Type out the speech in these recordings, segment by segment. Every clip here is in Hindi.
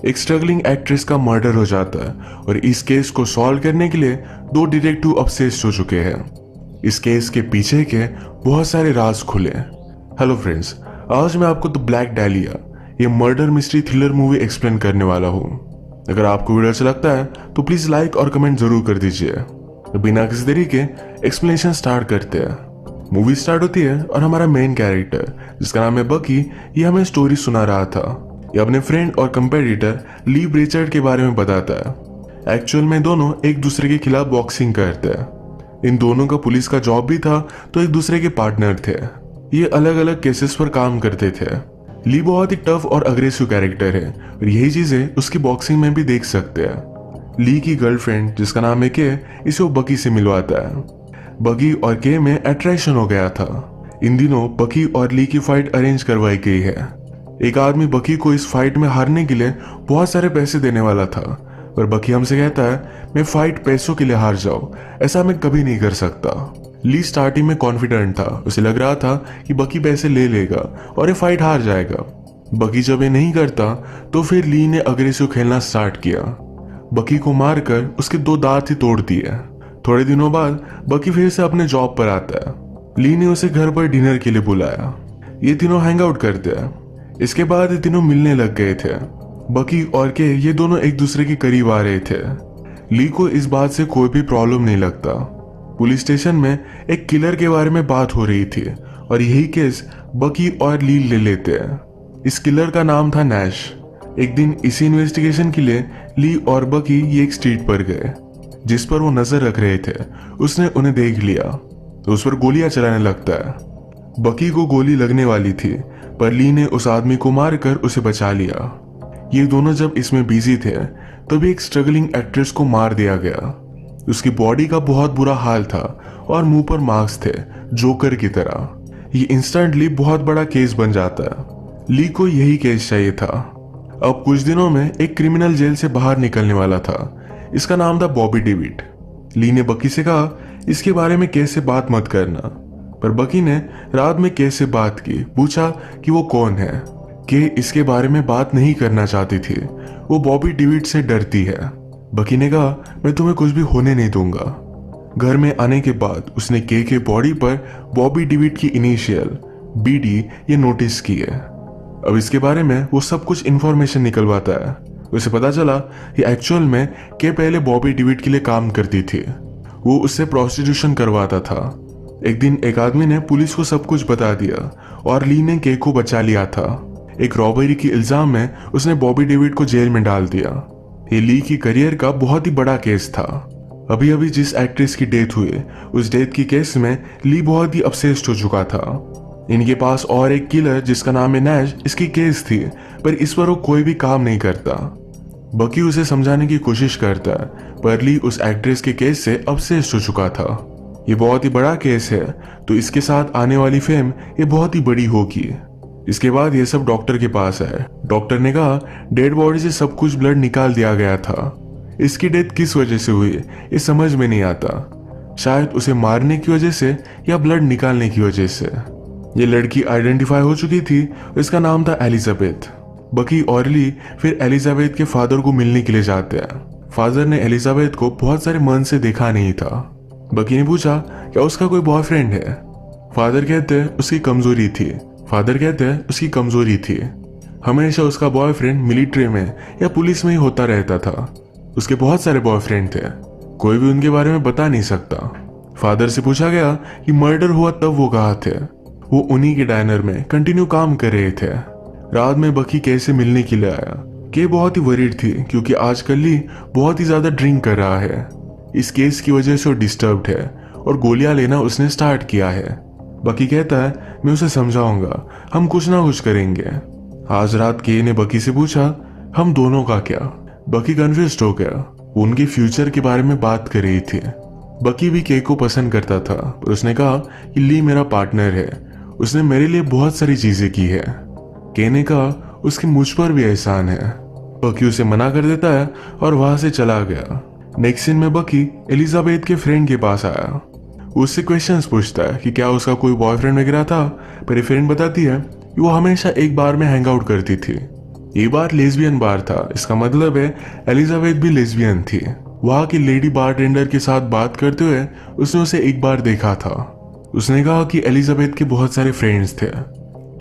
एक स्ट्रगलिंग एक्ट्रेस का मर्डर हो जाता है और इस केस को सॉल्व करने के लिए दो डिटेक्टिव ऑब्सेस्ड हो चुके हैं। इस केस के पीछे के बहुत सारे राज खुले। हेलो फ्रेंड्स, आज मैं आपको द ब्लैक डालिया ये murder mystery thriller movie explain करने वाला हूँ। अगर आपको वीडियो अच्छा लगता है तो प्लीज लाइक और कमेंट जरूर कर दीजिए। तो बिना किसी देरी के एक्सप्लेनेशन स्टार्ट करते हैं। मूवी स्टार्ट होती है और हमारा मेन कैरेक्टर जिसका नाम है बकी, ये हमें स्टोरी सुना रहा था। ये अपने फ्रेंड और कंपेटिटर ली ब्रिचर्ड के बारे में बताता है। एक्चुअल में दोनों एक दूसरे के खिलाफ बॉक्सिंग करते हैं। इन दोनों का पुलिस का जॉब भी था तो एक दूसरे के पार्टनर थे। ये अलग अलग केसेस पर काम करते थे। ली बहुत ही टफ और अग्रेसिव कैरेक्टर है और यही चीजें उसकी बॉक्सिंग में भी देख सकते हैं। ली की गर्लफ्रेंड जिसका नाम है के, इसे वो बकी से मिलवाता है। बकी और के में अट्रैक्शन हो गया था। इन दिनों बकी और ली की फाइट अरेंज करवाई गई है। एक आदमी बकी को इस फाइट में हारने के लिए बहुत सारे पैसे देने वाला था, पर बकी हमसे कहता है मैं फाइट पैसों के लिए हार जाऊं, ऐसा मैं कभी नहीं कर सकता। ली स्टार्टिंग में कॉन्फिडेंट था, उसे लग रहा था कि बकी पैसे ले लेगा और ये फाइट हार जाएगा। बकी जब ये नहीं करता तो फिर ली ने अग्रेसिव खेलना स्टार्ट किया। बकी को मारकर उसके दो दांत ही तोड़ दिए। थोड़े दिनों बाद बकी फिर से अपने जॉब पर आता है। ली ने उसे घर पर डिनर के लिए बुलाया। ये तीनों हैंग आउट करते हैं। इसके बाद ये तीनों मिलने लग गए थे। बकी और के ये दोनों एक दूसरे के करीब आ रहे थे। ली को इस बात से कोई भी प्रॉब्लम नहीं लगता। पुलिस स्टेशन में एक किलर के बारे में बात हो रही थी और यही केस बकी और ली ले लेते हैं। इस किलर का नाम था नैश। एक दिन इसी इन्वेस्टिगेशन के लिए ली और बकी ये एक स्ट्रीट पर गए जिस पर वो नजर रख रहे थे। उसने उन्हें देख लिया तो उस पर गोलियां चलाने लगता है। बकी को गोली लगने वाली थी पर ली ने उस आदमी को मारकर उसे बचा लिया। ये दोनों जब इसमें बिजी थे तभी एक स्ट्रगलिंग एक्ट्रेस को मार दिया गया। उसकी बॉडी का बहुत बुरा हाल था और मुंह पर मार्क्स थे जोकर की तरह। ये इंस्टेंटली बहुत बड़ा केस बन जाता है। ली को यही केस चाहिए था। अब कुछ दिनों में एक क्रिमिनल जेल से बाहर निकलने वाला था। इसका नाम था बॉबी डेविड। ली ने बकी से कहा इसके बारे में केस से बात मत करना, पर बकी ने रात में के से बात की, पूछा कि वो कौन है। के इसके बारे में बात नहीं करना चाहती थी, वो बॉबी डेविड से डरती है। बकी ने कहा मैं तुम्हें कुछ भी होने नहीं दूंगा। घर में आने के बाद उसने के बॉडी पर बॉबी डेविड की इनिशियल बीडी ये नोटिस की है। अब इसके बारे में वो सब कुछ इंफॉर्मेशन निकलवाता है। उसे पता चला कि एक्चुअल में के पहले बॉबी डेविड के लिए काम करती थी। वो उससे प्रोस्टिट्यूशन करवाता था। एक दिन एक आदमी ने पुलिस को सब कुछ बता दिया और ली ने के को बचा लिया था। एक रॉबरी की इल्जाम में उसने बॉबी डेविड को जेल में डाल दिया। ये ली की करियर का बहुत ही बड़ा केस था। अभी अभी जिस एक्ट्रेस की डेथ हुई उस डेथ की केस में ली बहुत ही अपसेस्ड हो चुका था। इनके पास और एक किलर जिसका नाम है नैश, इसकी केस थी पर इस पर वो कोई भी काम नहीं करता। बकी उसे समझाने की कोशिश करता है पर ली उस एक्ट्रेस के केस से अपसेस्ड हो चुका था। ये बहुत ही बड़ा केस है तो इसके साथ आने वाली फेम ये बहुत ही बड़ी होगी। इसके बाद ये सब डॉक्टर के पास है। डॉक्टर ने कहा डेड बॉडी से सब कुछ ब्लड निकाल दिया गया था। इसकी डेथ किस वजह से हुई ये समझ में नहीं आता। शायद उसे मारने की वजह से या ब्लड निकालने की वजह से। ये लड़की आइडेंटिफाई हो चुकी थी, इसका नाम था एलिजाबेथ। बकी और ली फिर एलिजाबेथ के फादर को मिलने के लिए जाते हैं। फादर ने एलिजाबेथ को बहुत सारे मंथ से देखा नहीं था। बकी ने पूछा क्या उसका कोई बॉयफ्रेंड है। फादर कहते हैं उसकी कमजोरी थी। हमेशा उसका बॉयफ्रेंड मिलिट्री में या पुलिस में ही होता रहता था। उसके बहुत सारे बॉयफ्रेंड थे, कोई भी उनके बारे में बता नहीं सकता। फादर से पूछा गया कि मर्डर हुआ तब वो कहाँ थे। वो उन्हीं के डाइनर में कंटिन्यू काम कर रहे थे। रात में बकी कैसे मिलने के लिए आया। के बहुत ही वरीड थी क्योंकि आजकल ली बहुत ही ज्यादा ड्रिंक कर रहा है। इस केस की वजह से वो डिस्टर्ब्ड है और गोलियां लेना उसने स्टार्ट किया है। बकी कहता है मैं उसे समझाऊंगा, हम कुछ ना कुछ करेंगे। आज रात के ने बकी से पूछा हम दोनों का क्या। बकी कंफ्यूज्ड हो गया। वो उनके फ्यूचर के बारे में बात कर रही थी। बकी भी के को पसंद करता था पर उसने कहा कि ली मेरा पार्टनर है, उसने मेरे लिए बहुत सारी चीजें की है। के ने कहा उसके मुझ पर भी एहसान है। बकी उसे मना कर देता है और वहां से चला गया। नेक्स्ट सीन में बकी एलिजाबेथ के फ्रेंड के पास आया। उससे क्वेश्चंस पूछता है कि क्या उसका कोई बॉयफ्रेंड वगैरह था, पर ये फ्रेंड बताती है कि वो हमेशा एक बार में हैंग आउट करती थी। ये बार लेस्बियन बार था, इसका मतलब है एलिजाबेथ भी लेस्बियन थी। वहां की लेडी बारटेंडर के साथ बात करते हुए उसने उसे एक बार देखा था। उसने कहा कि एलिजाबेथ के बहुत सारे फ्रेंड्स थे।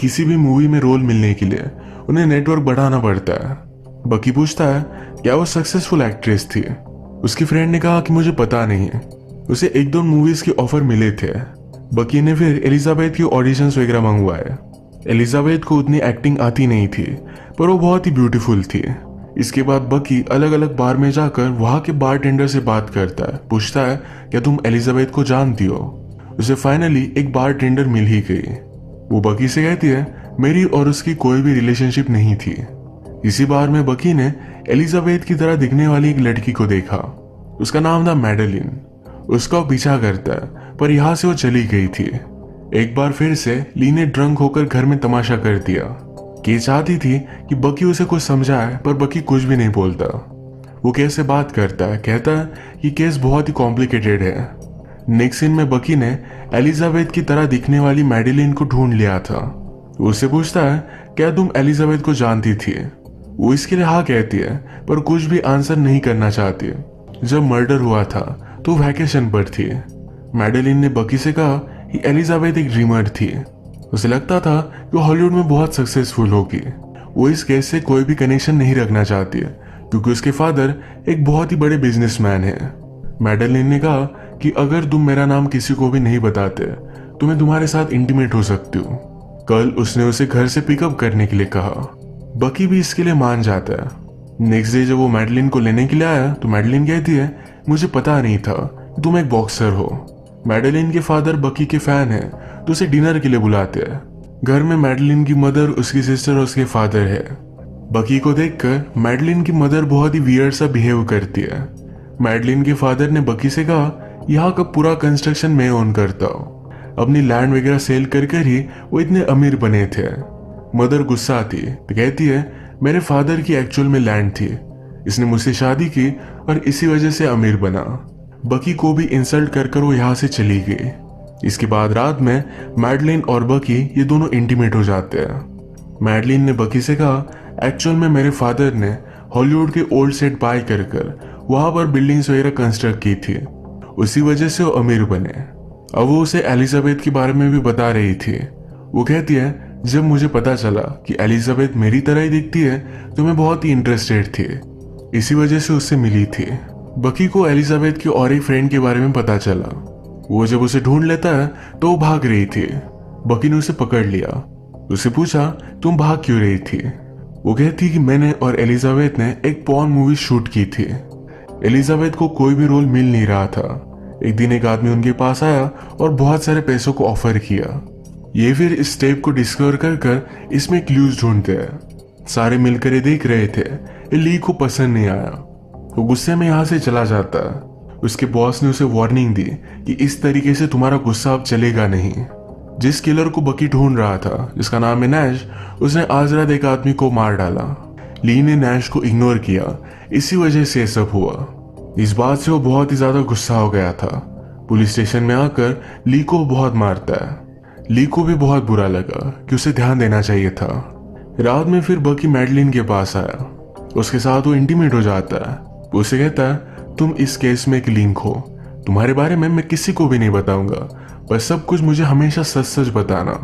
किसी भी मूवी में रोल मिलने के लिए उन्हें नेटवर्क बढ़ाना पड़ता है। बकी पूछता है क्या वो सक्सेसफुल एक्ट्रेस थी। उसकी फ्रेंड ने कहा कि मुझे पता नहीं है, उसे एक दो मूवीज के ऑफर मिले थे। बकी ने फिर एलिजाबेथ के ऑडिशंस वगैरह मंगवाए। एलिजाबेथ को उतनी एक्टिंग आती नहीं थी, पर वो बहुत ही ब्यूटीफुल थी। इसके बाद बकी अलग अलग बार में जाकर वहां के बारटेंडर से बात करता है, पूछता है क्या तुम एलिजाबेथ को जानती हो। उसे फाइनली एक बारटेंडर मिल ही गई। वो बकी से कहती है मेरी और उसकी कोई भी रिलेशनशिप नहीं थी। इसी बार में बकी ने एलिजाबेथ की तरह दिखने वाली एक लड़की को देखा। उसका नाम था मैडेलिन। उसका वो पीछा करता है, पर यहाँ से वो चली गई थी। एक बार फिर से ली ने ड्रंक होकर घर में तमाशा कर दिया। के चाहती थी कि बकी उसे कुछ समझाए, पर बकी कुछ भी नहीं बोलता। वो केस से बात करता है, कहता है कि केस बहुत ही कॉम्प्लिकेटेड है। नेक्स्ट सीन में बकी ने एलिजाबेथ की तरह दिखने वाली मैडेलिन को ढूंढ लिया था। वो उससे पूछता है क्या तुम एलिजाबेथ को जानती थी। वो इसके लिए हाँ कहती है, पर कुछ भी आंसर नहीं करना चाहती। जब मर्डर हुआ था तो वैकेशन पर थी। मैडेलिन ने बकी से कहा कि एलिजाबेथ एक ड्रीमर थी। उसे लगता था कि वो हॉलीवुड में बहुत सक्सेसफुल होगी। वो इस केस से कोई भी कनेक्शन नहीं रखना चाहती है, क्योंकि उसके फादर एक बहुत ही बड़े बिजनेसमैन है। मैडेलिन ने कहा कि अगर तुम मेरा नाम किसी को भी नहीं बताते तो मैं तुम्हारे साथ इंटीमेट हो सकती हूँ। कल उसने उसे घर से पिकअप करने के लिए कहा। बकी भी इसके लिए मान जाता है। नेक्स्ट डे जब वो मैडेलिन को लेने के लिए आया तो मैडेलिन कहती है मुझे पता नहीं था कि तुम एक बॉक्सर हो। मैडेलिन के फादर बकी के फैन है तो उसे डिनर के लिए बुलाते हैं। घर में मैडेलिन की मदर, उसकी सिस्टर और उसके फादर है। बकी को देखकर मैडेलिन की मदर बहुत ही वियर्ड सा बिहेव करती है। मैडेलिन के फादर ने बकी से कहा यहाँ का पूरा कंस्ट्रक्शन मैं ओन करता हूँ। अपनी लैंड वगैरह सेल कर कर ही वो इतने अमीर बने थे। मदर गुस्सा आती है तो कहती है मेरे फादर की एक्चुअल में लैंड थी, इसने मुझसे शादी की और इसी वजह से अमीर बना। बकी को भी इंसल्ट कर कर वो यहाँ से चली गई। इसके बाद रात में मैडेलिन और बकी ये दोनों इंटीमेट हो जाते हैं। मैडेलिन ने बकी से कहा एक्चुअल में मेरे फादर ने हॉलीवुड के ओल्ड सेट बाय कर कर वहां पर बिल्डिंग्स वगैरह कंस्ट्रक्ट की थी, उसी वजह से वो अमीर बने। अब वो उसे एलिजाबेथ के बारे में भी बता रही थी। वो कहती है जब मुझे पता चला कि एलिजाबेथ मेरी तरह ही दिखती है तो मैं बहुत ही इंटरेस्टेड थी, इसी वजह से उससे मिली थी। बकी को एलिजाबेथ की और एक फ्रेंड के बारे में पता चला। वो जब उसे ढूंढ लेता है तो वो भाग रही थी। बकी ने उसे पकड़ लिया। उसे पूछा तुम भाग क्यों रही थी। वो कहती कि मैंने और एलिजाबेथ ने एक पॉर्न मूवी शूट की थी। एलिजाबेथ को कोई भी रोल मिल नहीं रहा था। एक दिन एक आदमी उनके पास आया और बहुत सारे पैसों को ऑफर किया। ये फिर इस टेप को डिस्कवर कर कर इसमें क्लूज ढूंढते हैं। सारे मिलकर ये देख रहे थे। ये ली को पसंद नहीं आया, वो गुस्से में यहाँ से चला जाता है। उसके बॉस ने उसे वार्निंग दी कि इस तरीके से तुम्हारा गुस्सा अब चलेगा नहीं। जिस किलर को बकी ढूंढ रहा था, जिसका नाम है नैश, उसने आज रात एक आदमी को मार डाला। ली ने नैश को इग्नोर किया, इसी वजह से सब हुआ। इस बात से वो बहुत ही ज्यादा गुस्सा हो गया था। पुलिस स्टेशन में आकर ली को बहुत मारता है। ली को भी बहुत बुरा लगा कि उसे ध्यान देना चाहिए था। रात में फिर बकी मैडेलिन के पास आया। उसके साथ वो इंटीमेट हो जाता है। वो उसे कहता है तुम इस केस में एक लिंक हो, तुम्हारे बारे में मैं किसी को भी नहीं बताऊंगा, पर सब कुछ मुझे हमेशा सच सच बताना।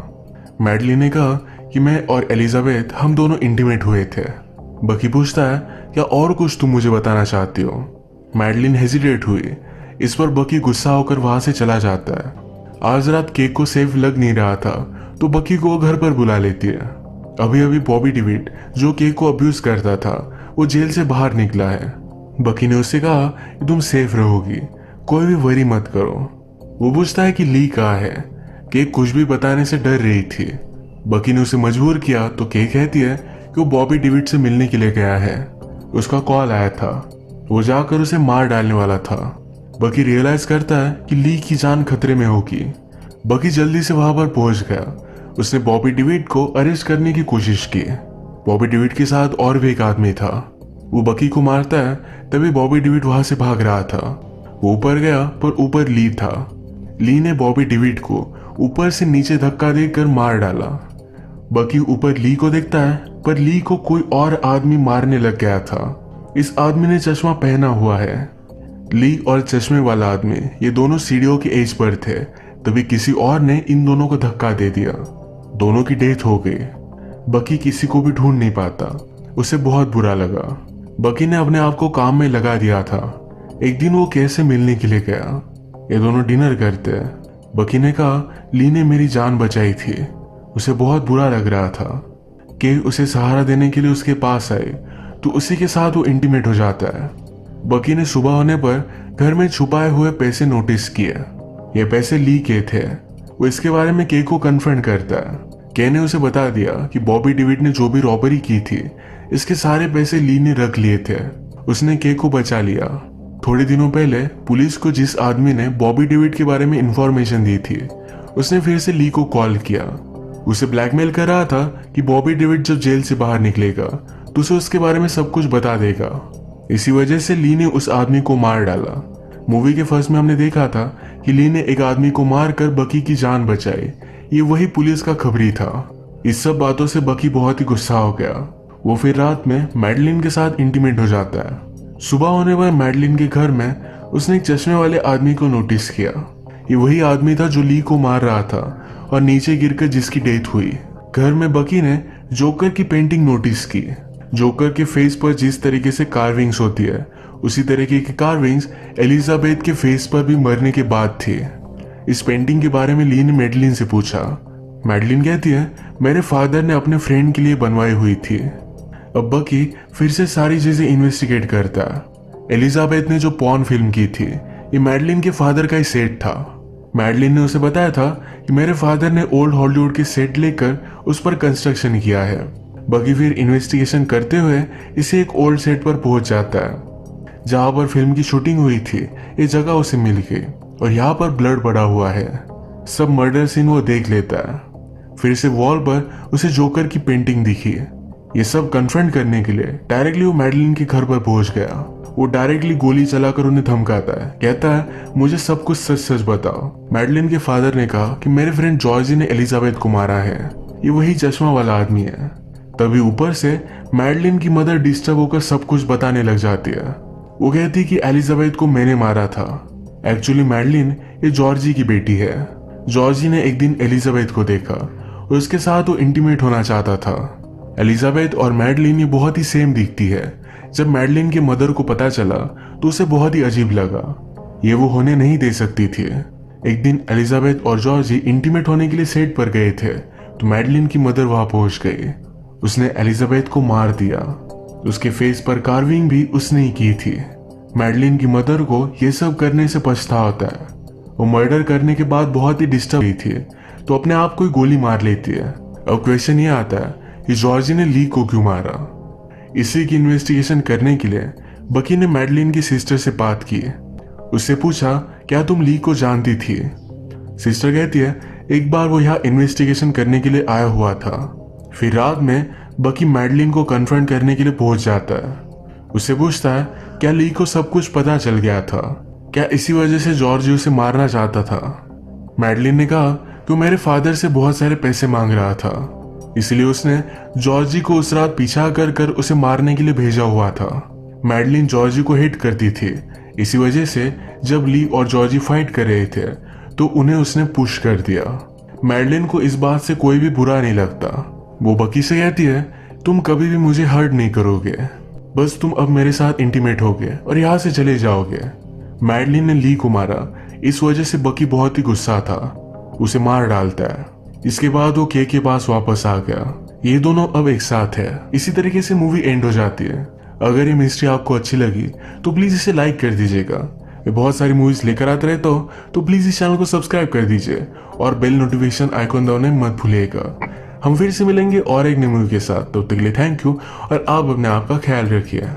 मैडेलिन ने कहा कि मैं और एलिजाबेथ हम दोनों इंटीमेट हुए थे। बकी पूछता है क्या और कुछ तुम मुझे बताना चाहती हो। मैडेलिन हेजिटेट हुई। इस पर बकी गुस्सा होकर वहां से चला जाता है। आज रात केक को सेफ लग नहीं रहा था तो बकी को घर पर बुला लेती है। अभी अभी बॉबी डेविड जो केक को अब्यूज करता था वो जेल से बाहर निकला है। बकी ने उससे कहा कि तुम सेफ रहोगी, कोई भी वरी मत करो। वो पूछता है कि ली कहाँ है। केक कुछ भी बताने से डर रही थी। बकी ने उसे मजबूर किया तो केक कहती है कि वो बॉबी डेविड से मिलने के लिए गया है। उसका कॉल आया था, वो जाकर उसे मार डालने वाला था। बकी रियलाइज करता है कि ली की जान खतरे में होगी। बकी जल्दी से वहां पर पहुंच गया। उसने बॉबी डेविड को अरेस्ट करने की कोशिश की। बॉबी डेविड के साथ और भी एक आदमी था। वो बकी को मारता है, तभी बॉबी डेविड वहां से भाग रहा था। वो ऊपर गया पर ऊपर ली था। ली ने बॉबी डेविड को ऊपर से नीचे धक्का देकर मार डाला। बकी ऊपर ली को देखता है, पर ली को कोई और आदमी मारने लग गया था। इस आदमी ने चश्मा पहना हुआ है। ली और चश्मे वाला आदमी ये दोनों सीढ़ियों के एज पर थे, तभी किसी और ने इन दोनों को धक्का दे दिया। दोनों की डेथ हो गई। बकी किसी को भी ढूंढ नहीं पाता। उसे बहुत बुरा लगा। बकी ने अपने आप को काम में लगा दिया था। एक दिन वो के से मिलने के लिए गया। ये दोनों डिनर करते हैं। बकी ने कहा, ली ने मेरी जान बचाई थी। उसे बहुत बुरा लग रहा था। के उसे सहारा देने के लिए उसके पास आई तो उसी के साथ वो इंटीमेट हो जाता है। बकी ने सुबह होने पर घर में छुपाए हुए पैसे नोटिस किए। ये पैसे ली के थे। वो इसके बारे में के को कन्फ्रंट करता है। के ने उसे बता दिया कि बॉबी डेविड ने जो भी रॉबरी की थी, इसके सारे पैसे ली ने रख लिए थे। उसने के को बचा लिया। थोड़े दिनों पहले पुलिस को जिस आदमी ने बॉबी डेविड के बारे में इंफॉर्मेशन दी थी, उसने फिर से ली को कॉल किया। उसे ब्लैकमेल कर रहा था कि बॉबी डेविड जब जेल से बाहर निकलेगा तो उसे उसके बारे में सब कुछ बता देगा। इसी वजह से ली ने उस आदमी को मार डाला। मूवी के फर्स्ट में हमने देखा था कि ली ने एक आदमी को मारकर बकी की जान बचाई। ये वही पुलिस का खबरी था। इस सब बातों से बकी बहुत ही गुस्सा हो गया। वो फिर रात में मैडलिन के साथ इंटीमेट हो जाता है। सुबह होने पर मैडलिन के घर में उसने एक चश्मे वाले आदमी को नोटिस किया। ये वही आदमी था जो ली को मार रहा था और नीचे गिरकर जिसकी डेथ हुई। घर में बकी ने जोकर की पेंटिंग नोटिस की। जोकर के फेस पर जिस तरीके से कार्विंग्स होती है, उसी तरीके की कार्विंग्स एलिजाबेथ के फेस पर भी मरने के बाद थी। इस पेंटिंग के बारे में ली ने मैडलिन से पूछा। मैडलिन कहती है, मेरे फादर ने अपने फ्रेंड के लिए बनवाई हुई थी। अब बकी फिर से सारी चीजें इन्वेस्टिगेट करता है। एलिजाबेथ ने जो पॉर्न फिल्म की थी, ये मैडलिन के फादर का ही सेट था। मैडलिन ने उसे बताया था कि मेरे फादर ने ओल्ड हॉलीवुड के सेट लेकर उस पर कंस्ट्रक्शन किया है। बकी फिर इन्वेस्टिगेशन करते हुए इसे एक ओल्ड सेट पर पहुंच जाता है जहां पर फिल्म की शूटिंग हुई थी। ये जगह उसे मिल गई और यहाँ पर ब्लड पड़ा हुआ है। सब मर्डर सीन वो देख लेता है। फिर से वॉल पर उसे जोकर की पेंटिंग दिखी। ये सब कन्फ्रंट करने के लिए डायरेक्टली वो मैडलिन के घर पर पहुंच गया। वो डायरेक्टली गोली चलाकर उन्हें धमकाता है। कहता है, मुझे सब कुछ सच सच बताओ। मैडलिन के फादर ने कहा कि मेरे फ्रेंड जॉर्जी ने एलिजाबेथ को मारा है। ये वही चश्मा वाला आदमी है। तभी ऊपर से मैडलिन की मदर डिस्टर्ब होकर सब कुछ बताने लग जाती है। वो कहती कि एलिजाबेथ को मैंने मारा था। एक्चुअली मैडलिन ये जॉर्जी की बेटी है। जॉर्जी ने एक दिन एलिजाबेथ को देखा और उसके साथ वो इंटीमेट होना चाहता था। एलिजाबेथ और मैडलिन ये बहुत ही सेम दिखती है। जब मैडलिन के मदर को पता चला तो उसे बहुत ही अजीब लगा। ये वो होने नहीं दे सकती थी। एक दिन एलिजाबेथ और जॉर्जी इंटीमेट होने के लिए सेट पर गए थे तो मैडलिन की मदर वहां पहुंच गई। उसने एलिजाबेथ को मार दिया। उसके फेस पर कार्विंग भी उसने ही की थी। मैडलिन की मदर को यह सब करने से पछतावा होता है। वो मर्डर करने के बाद बहुत ही डिस्टर्ब हुई थी तो अपने आप को ही गोली मार लेती है। अब क्वेश्चन ये आता है कि जॉर्जी ने ली को क्यों मारा। इसी की इन्वेस्टिगेशन करने के लिए बकी ने मैडलिन की सिस्टर से बात की। उससे पूछा, क्या तुम ली को जानती थी? सिस्टर कहती है, एक बार वो यहाँ इन्वेस्टिगेशन करने के लिए आया हुआ था। फिर रात में बकी मैडलिन को कन्फ्रंट करने के लिए पहुंच जाता है। उससे पूछता है, क्या ली को सब कुछ पता चल गया था? क्या इसी वजह से जॉर्जी उसे मारना चाहता था? मैडलिन ने कहा कि वो मेरे फादर से बहुत सारे पैसे मांग रहा था, इसलिए उसने जॉर्जी को उस रात पीछा कर कर उसे मारने के लिए भेजा हुआ था। मैडलिन जॉर्जी को हेट करती थी। इसी वजह से जब ली और जॉर्जी फाइट कर रहे थे तो उन्हें उसने पुश कर दिया। मैडलिन को इस बात से कोई भी बुरा नहीं लगता। वो बकी से कहती है, तुम कभी भी मुझे हर्ट नहीं करोगे, बस तुम अब मेरे साथ इंटीमेट होगे और यहाँ से चले जाओगे। मैडलिन ने ली को मारा। इस वजह से बकी बहुत ही गुस्सा था, उसे मार डालता है। इसके बाद वो के पास वापस आ गया। ये दोनों अब एक साथ है। इसी तरीके से मूवी एंड हो जाती है। अगर ये मिस्ट्री आपको अच्छी लगी तो प्लीज इसे लाइक कर दीजिएगा। मैं बहुत सारी मूवीज लेकर आते रहता हूँ, तो प्लीज इस चैनल को सब्सक्राइब कर दीजिए और बेल नोटिफिकेशन आइकॉन दबाना मत भूलिएगा। हम फिर से मिलेंगे और एक नई मूवी के साथ। तब तक के लिए थैंक यू और आप अपने आप का ख्याल रखिए।